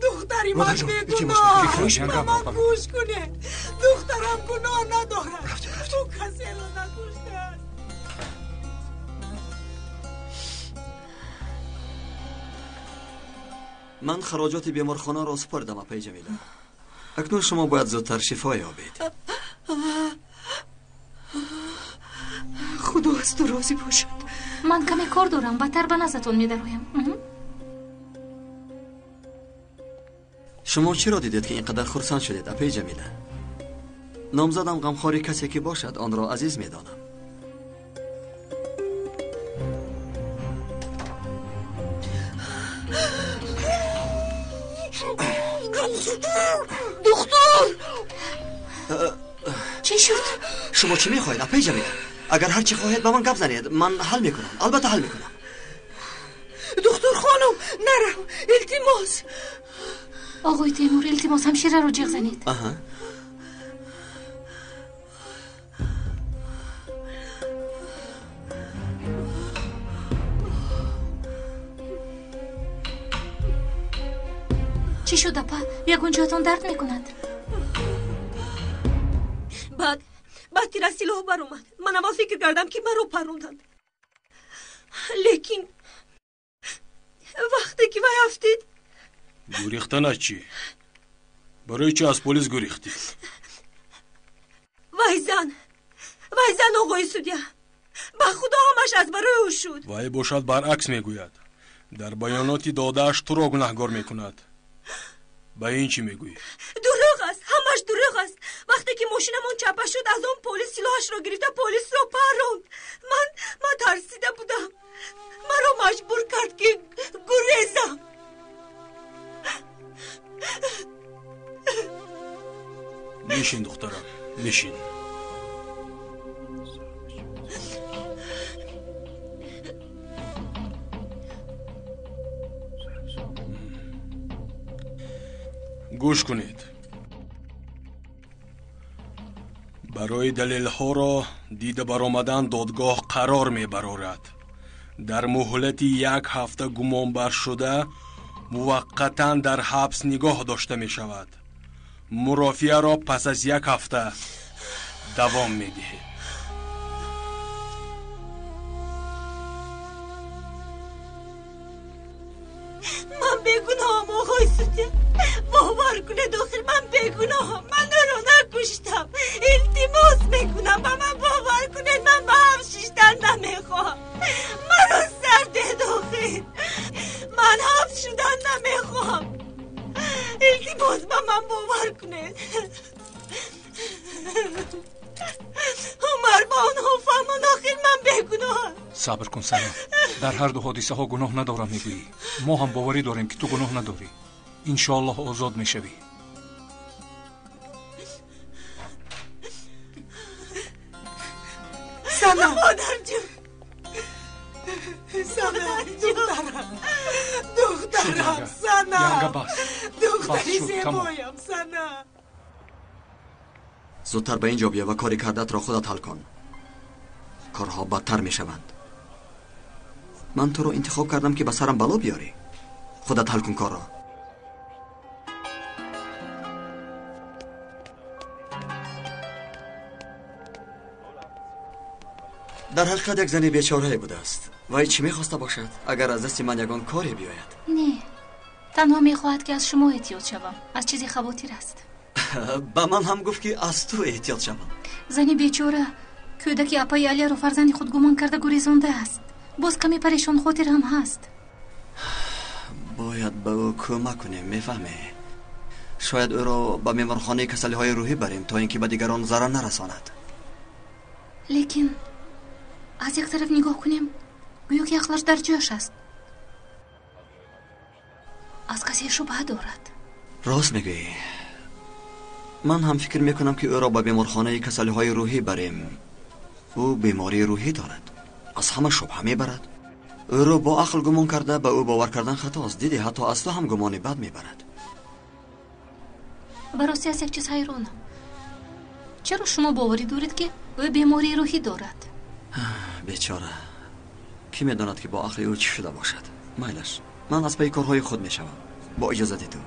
دختری من بیگناه من گوش کنه دخترم گناه ندارد او کسی را نکشته است من خراجات بیمارخانه را سپردم اپای جمیله اکنون شما باید زودتر شفا یابید خدا از تو راضی باشد من کمی کار دارم بدتر به نزدتون میدرویم شما چرا دیدید که اینقدر خرسند شدید اپای جمیله نامزدم غمخواری کسی که باشد آن را عزیز میدانم دختر چی شد؟ شما چی میخواهید اپای جمیله اگر هر چی خواهید با من گپ زنید من حل میکنم البته حل میکنم دختر خانم نرو التماس آقای تیمور التماس همشیره رو جیغ زنید آها چی شد اپا؟ یکون جاتون درد میکند بعد تیر از سلاح بر اومد من اما فکر کردم که من رو پروندند لیکن وقتی که وای افتید گریختن از چی؟ برای چی از پلیس گریختی؟ وای زن آقای سودیا با خدا همش از برای او شد. وای باشد برعکس میگوید. در بیاناتی داده‌اش تو را گناهکار میکند. با این چی میگویی؟ دروغ است، همش دروغ است. وقتی که ماشینمون چپه شد از اون پلیس سلاحش را گرفته پلیس را پروند. من ترسیده بودم. مرا مجبور کرد که گریزم. بشین دخترم، بشین. گوش کنید. برای دلیل ها را دیده برآمدن دادگاه قرار میبرد. در مهلت 1 هفته گمانبر شده موقتا در حبس نگاه داشته می شود. مرافعه را پس از 1 هفته دوام می دهید. من بیگناهم آقای سودیا، باور کنید آخر من بیگناهم. من او را نکشتم. التماس میکنم با من باور کنید. من با هم شیشتن نمیخوام. من را سر دید آخر. من حبس شدن نمیخوام. التماس با من باور کنید. عمر با آنها فهمان آخر من بیگناهم. صبر کن سنا. در هر دو حادثه ها گناه ندارم میگویی. ما هم باوری داریم که تو گناه نداری. انشاءالله آزاد میشوی. سنا مادر جون، سنا دخترم سنا ینگه بس. دختری بس شد، تمام. زیبایم سنا. زودتر به اینجا بیا و کاری کردت را خودت حل کن. کارها بدتر می شوند. من تو رو انتخاب کردم که به سرم بلا بیاری. خودت حل کن کار را. در حقیقت یک زنی بیچاره بوده است. وای چی میخواسته باشد اگر از دست من یگان کاری بیاید؟ نه، تنها میخواهد که از شما احتیاط شوم. از چیزی خواطر است. به من هم گفت که از تو احتیاط شوم. زنی بیچاره کودکی اپای علی رو فرزند خود گمان کرده گریزانده است. باز کمی پریشان خاطر هم هست. باید به او کمک کنیم. میفهمی؟ شاید او را به بیمارخانه کسلی های روحی بریم تا اینکه به دیگران ضرر نرساند. لیکن از یک طرف نگاه کنیم گویا که عقلش در جاش است. از کسی شبهه دارد. راست میگویی. من هم فکر میکنم که او را به بیمارخانه کسلی های روحی بریم. او بیماری روحی دارد. از همه شبهه میبرد. او را با عقل گمان کرده به او باور کردن خطاست. دیدی حتی از تو هم گمان بد میبرد. براستی از یک چیز حیرانم. چرا شما باوری دارید که او بیماری روحی دارد؟ بیچاره کی میداند که با عقل او چی شده باشد. میلش من از پی کارهای خود میشوم. با اجازه تو.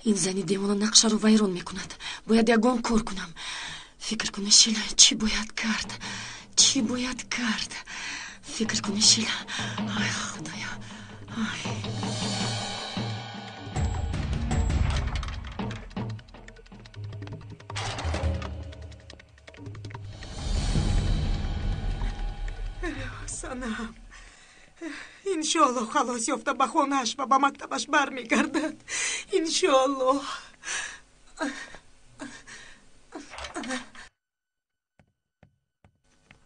این زنی دیوانه نقشه رو ویران میکند. باید یگان کار کنم. فکر کنی شیلا چی باید کرد؟ چی باید کرد؟ فکر کنی شیلا. آی خدایا. آی. سنم انشالله خلاص یافته به خانهش و به مکتبش برمیگردد. انشالله.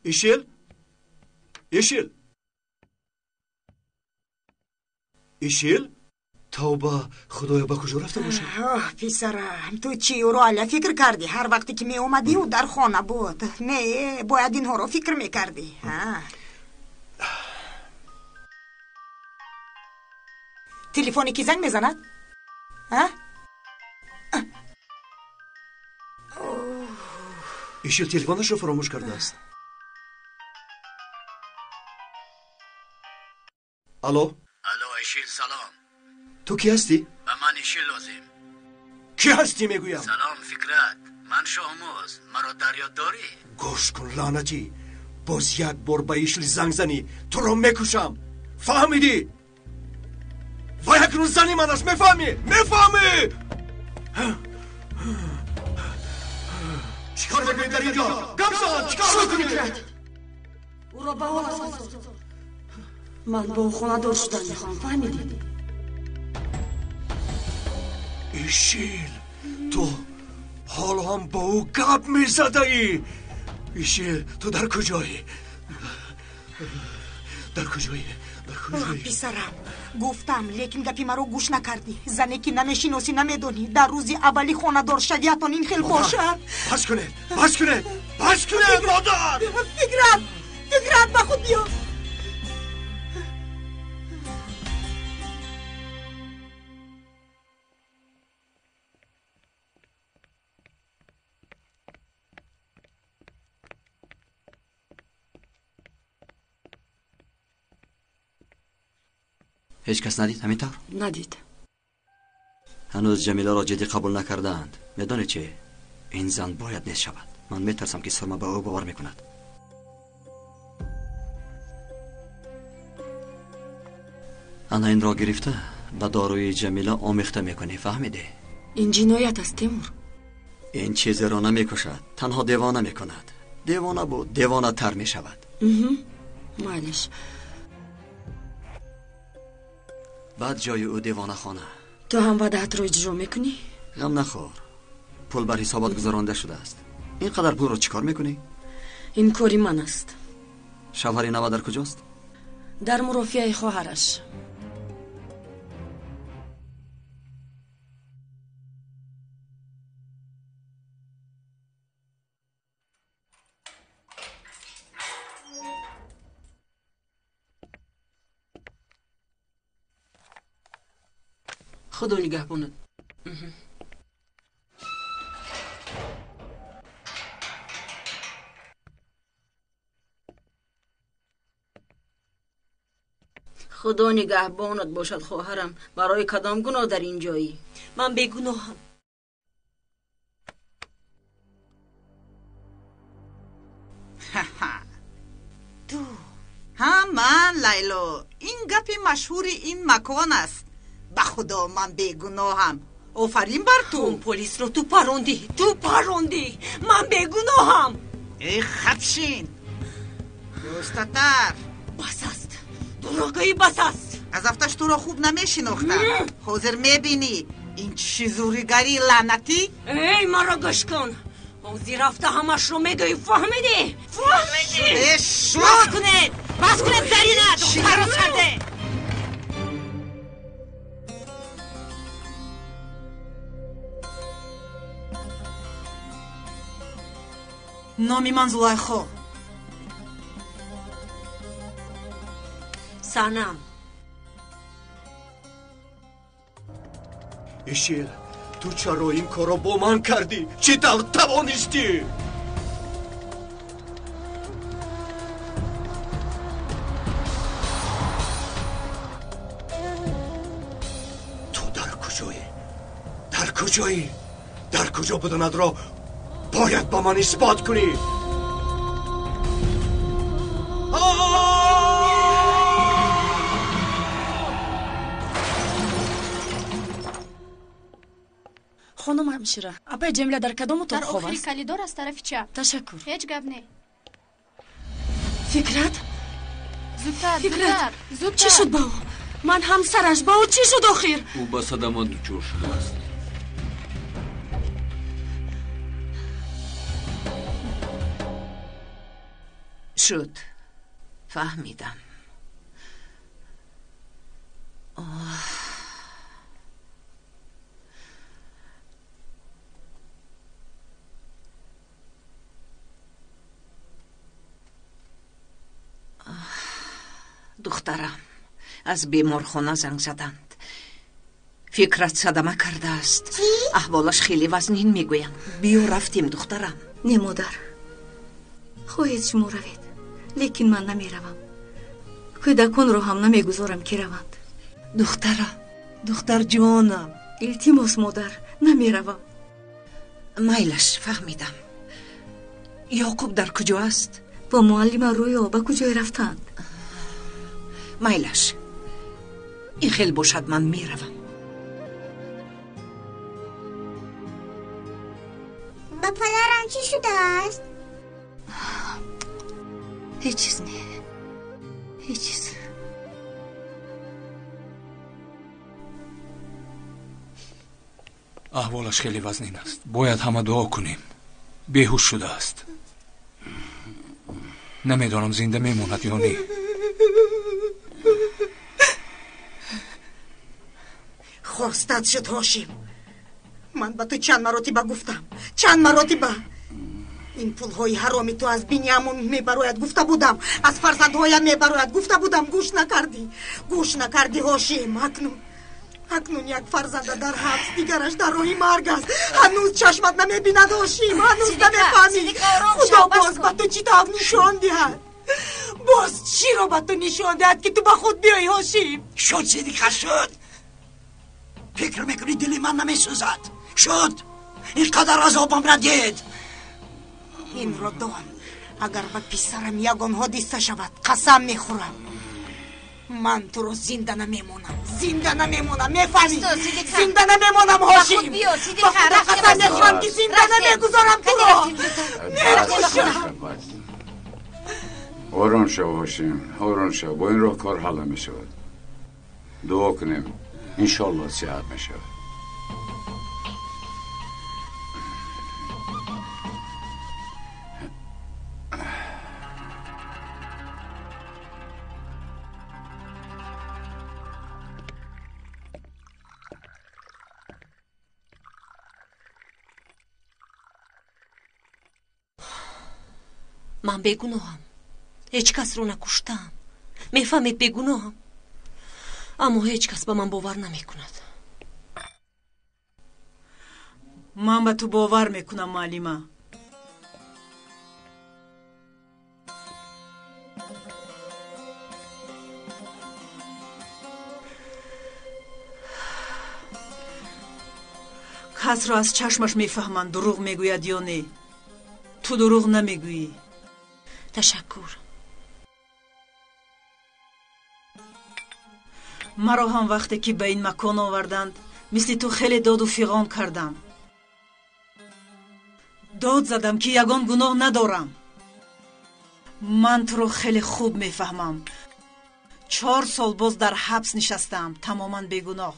ایشیل ایشیل ایشیل توبه خدایا با کجا رفته باشه؟ پسرم تو چی او رو علی فکر کردی؟ هر وقتی که می اومدی او در خانه بود. نه باید اینها رو فکر میکردی. تلفنی کی زنگ میزند؟ ایشیل تلفنش رو فراموش کرده است. الو الو ایشیل سلام. تو کی هستی؟ به من ایشیل لازم. کی هستی میگویم؟ سلام فکرت. من شاموز. مرا در یاد داری؟ گوش کن لعنتی. باز یک بار به ایشیل زنگ زنی تو رو میکشم. فهمیدی؟ و یک روز زنی من است. میفهمی؟ چیکار میکنی در اینجا؟ گمسان چیکار میکنی؟ او را به حال است. من با او خانه دار شدن میخوام. فهمیدی؟ ایشیل تو حال هم با او گپ میزده ای. ایشیل تو در کجایی؟ پسرم گفتم لیکن گپی مرا گوش نکردی. زنی که نمیشناسی نمیدونی در روزی اولی خانه دار شدیتان این خیل باشد. بس کنه مادر. فکرت به خود بیا. هیچ کس ندید همینطور؟ ندید. هنوز جمیله را جدی قبول نکردند. میدانی چه؟ این زن باید نیست شود. من میترسم که سرما به او باور میکند. انا این را گرفته به داروی جمیله آمیخته میکنی. فهمیده؟ این جنایت است تیمور. این چیزی را نمیکشد، تنها دیوانه میکند. دیوانه بود دیوانه تر میشود. مالش. بعد جای او دیوانه خانه. تو هم وعده‌ات رو اجرا میکنی؟ غم نخور. پول بر حسابات گذرانده شده است. اینقدر پول رو چیکار میکنی؟ این کاری من است. شوهر نوا در کجاست؟ در مرافعه خواهرش. خدا نگهبانت. خدا نگهبانت باشد خواهرم. برای کدام گناه در اینجایی؟ من بیگناهم. تو من لیلا، این گپ مشهور این مکان است. به خدا من بیگناهم. آفرین بر تو. پلیس رو تو پروندی. من بیگناهم. ای خدشین دوستتر. بس است دروغی، بس است. از افتش تو را خوب نمیشناختم. حاضر میبینی این چی زوریگری لعنتی؟ ای مرا گوش کن. اوزی رفته همش رو میگوی. فهمیدی؟ بس کنید زرینه دختر رو سرده. نامی من زلیخا. سنم. ایشیل تو چرا این کارو با من کردی؟ چی توانستی؟ تو در کجا بداند را باید با من اثبات کنی. خانم همشیره، اپای جمیله در کدام اتاق خواب در آخری است؟ کلیدار از طرف چپ. تشکر. هیچ گپ نه. فکرت؟ زودتر. چی شد با او؟ من همسرش با او چی شد آخر؟ او با صدمات دچار شده است. شد. فهمیدم. دخترم از بیمارخانه زنگ زدند. فکرت صدمه کرده است. احوالش خیلی وزنین میگویند. بیا رفتیم دخترم. نه مادر، خواهید شما روید، لیکن من نمیروم. کودکان رو هم نمیگذارم که روند. دختر جوانم. التماس مادر، نمیروم. میلش فهمیدم. یعقوب در کجا است؟ با معلم رویا به کجای رفتند؟ میلش این خیلی باشد من میروم. با پدرم چی شده است؟ هیچ چیز نه، هیچ چیز. احوالش خیلی وزنین است. باید همه دعا کنیم. بیهوش شده است. نمیدانم زنده میموند یا نه. خواستت شد هاشم. من به تو چند مراتبه گفتم، چند مراتبه این پولهای حرامی تو از بنیامین میبراید گفته بودم، از فرزندهایم میبراید گفته بودم. گوش نکردی هاشم. اکنون یک فرزند در حبس، دیگرش در راه مرگ است. هنوز چشمت نمیبیند هاشم، هنوز نمیفهمی. خدا باز به تو چی تو نشان دهد؟ باز چی رو به تو نشان دهد که تو به خود بیایی هاشم؟ شد صدیقه شد. فکر میکنی دل من نمیسوزد؟ شد. اینقدر عذابم ندید. این رو دان، اگر به پسرم یگان حادثه شود قسم میخورم من تو رو زنده نمیمونم، میفهمی؟ زنده نمیمونم هاشم. با خدا قسم میخورم که زنده نمیگذارم تو رو. آرام شو هاشم، آرام شو. با این راه کار حل میشود. دعا کنیم انشالله صحت میشود. من بیگناهم. هیچ کس رو نکشتم. میفهمید بیگناهم. اما هیچ کس به من باور نمیکند. من به تو باور میکنم معلمه. کس را از چشمش میفهمند دروغ میگوید یا نه. تو دروغ نمیگویی. تشکر. مرا هم وقتی که به این مکان آوردند مثل تو خیلی داد و فیغان کردم. داد زدم که یگان گناه ندارم. من تو رو خیلی خوب میفهمم. 4 سال باز در حبس نشستم تماما بیگناه.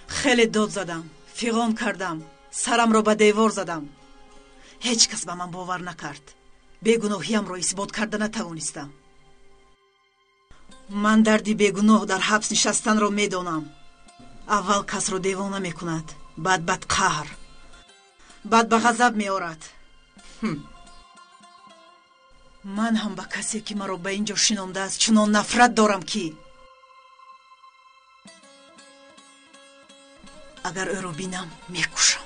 خیلی داد زدم، فیغان کردم، سرم را به دیوار زدم. هیچ کس به من باور نکرد. بیگناهیم را اثبات کرده نتوانستم. من دردی بیگناه در حبس نشستن را میدانم. اول کس را دیوانه میکند، بعد قهر، بعد به غضب میآورد. من هم به کسی که مرا به اینجا شنانده است چنان نفرت دارم که اگر او رو بینم میکشم.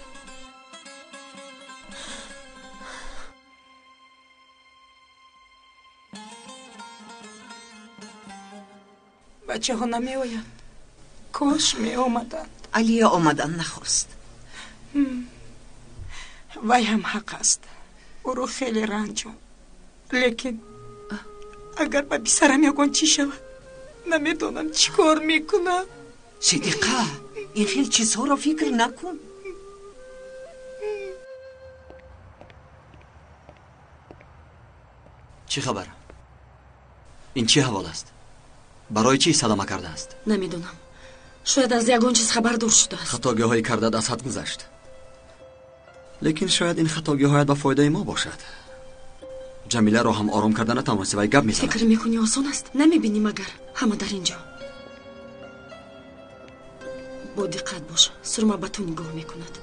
بچه ها نمی آید. کاش می آمدند. علیا آمدن نخواست. وی هم حق است. او رو خیلی رنجم. لیکن اگر به پسرم یگان چی شود نمیدونم چی کار میکنم. صدیقه این خیلی چیزها را فکر نکن. چی خبر؟ این چی حوال است؟ برای چی صدمه کرده است؟ نمیدونم. شاید از یگان چیز خبردار شده است. خطاگی های کرده از حد گذشت. لیکن شاید این خطاگی هایت به فایده ما باشد. جمیله را هم آرام کردن نتوانسته و گپ میزند. فکر میکنی آسان است؟ نمیبینی مگر همه در اینجا. با دقت باش. سرما به تو نگاه میکند.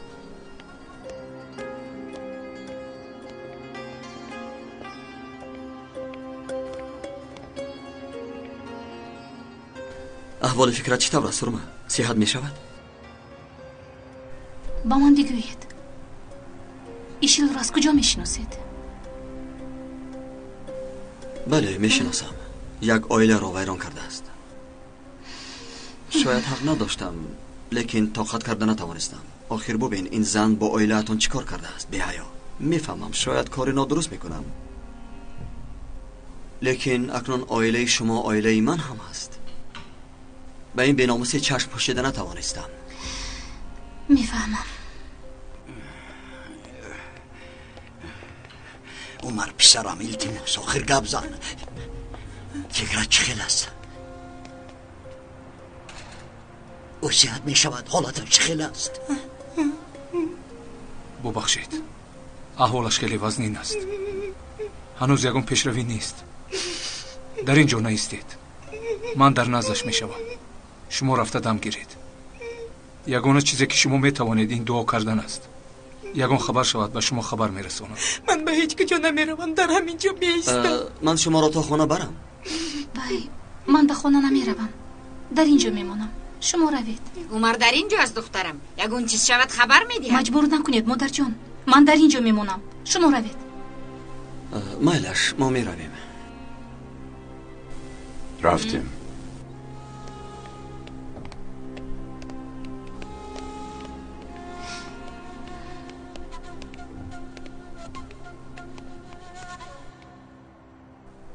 احوال فکرت چطور است سرما؟ صحت میشود؟ با من بگویید ایشیل را از کجا میشناسید؟ بله میشناسم. یک عائله را ویران کرده است. شاید حق نداشتم لیکن طاقت کرده نتوانستم. آخر ببین این زن با عائله‌تان چیکار کرده است؟ بی‌حیا. میفهمم شاید کاری نادرست میکنم لیکن اکنون آیله شما آیله من هم است. به این بیناموسی چشم پوشیده نتوانستم. میفهمم. عمر پسرم التماس آخر گپ زن. فکرت چه خیلی است؟ اصیحت می شود حالت چه خیلی است؟ ببخشید، احوالش خیلی وزنین است. هنوز یگان پیشروی نیست. در اینجا نیستید. من در نزدش می شوم. شما رفته دم گیرید. یگانه چیزی که شما می توانید این دعا کردن است. یگان خبر شود به شما خبر می رسونم. من به هیچ کجا نمیروم، در همینجا می ایستم. من شما را تا خانه برم. بای، من به خانه نمیروم. در اینجا میمونم. شما روید. عمر در اینجا است دخترم. یگان چیز شود خبر میدیم. مجبور نکنید مادر جان. من در اینجا میمونم. شما روید. مایلش ما می رویم. رفتیم.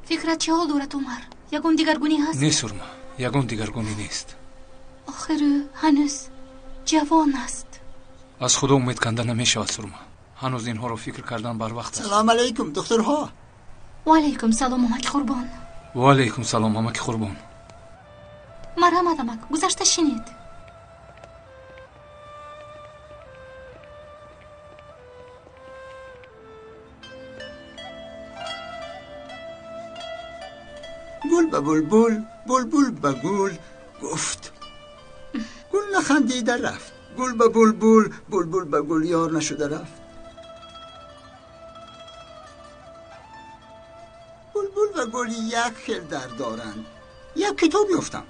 فکرت چه حال دارد عمر؟ یگان دیگرگونی هست؟ نه سرما، یگان دیگرگونی نیست. آخر هنوز جوان است. از خدا امید کنده نمی شود سرما. هنوز اینها رو فکر کردن بر وقت است. سلام علیکم دخترها. و علیکم سلام مامک قربان. و علیکم سلام مامک قربان. مرحمت مامک، گذشته شنید. گل به بلبل، بلبل به گل گفت. گل نخندیده رفت. گل به بلبل، بلبل به گل یار نشده رفت. بلبل و گل یک خیل در دارند. یک کتاب یافتم،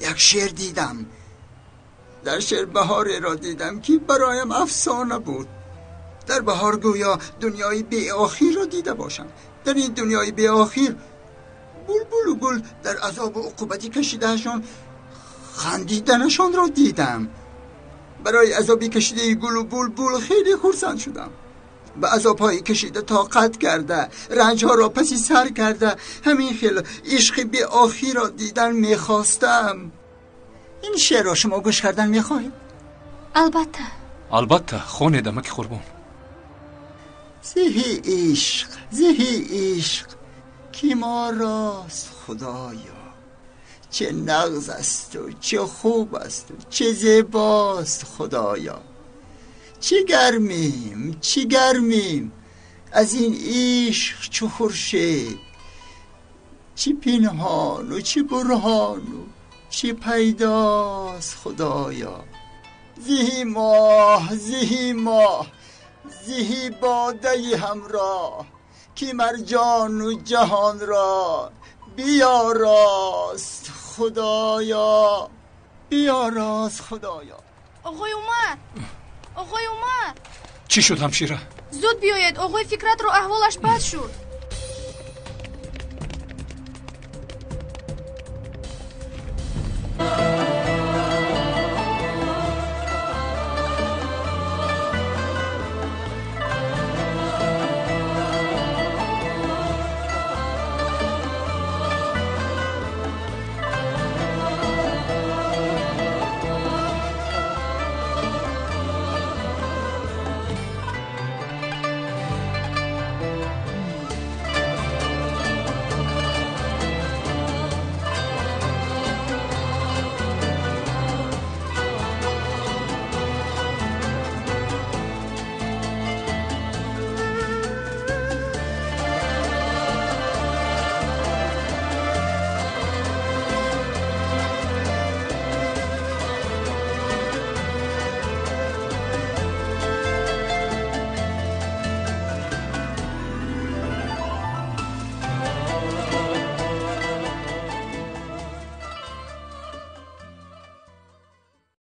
یک شعر دیدم. در شعر بهاری را دیدم که برایم افسانه بود. در بهار گویا دنیای بی آخر را دیده باشم. در این دنیای بی آخر بلبل و گل در عذاب و عقوبتی کشیدهشان خندیدنشان را دیدم. برای عذابی کشیده گل و بلبل خیلی خرسند شدم. به عذابهای کشیده طاقت کرده، رنجها را پسی سر کرده، همین خیلی عشق بی آخر را دیدن میخواستم. این شعر را شما گوش کردن میخواهید؟ البته. البته خوانیدم که قربان. زهی عشق، زهی عشق کی ما راست خدایا. چه نغز است و چه خوب است و چه زیباست خدایا. چه گرمیم، چه گرمیم از این عشق چو خورشید. چه پنهان و چه برهان و چه پیداست خدایا. زهی ماه، زهی ماه، زهی باده همراه که مرجان و جهان را بیاراست خدایا. بیاراست خدایا. آقای عمر، آقای عمر، چی شد همشیره؟ زود بیایید، آقای فکرت رو احوالش بد شد.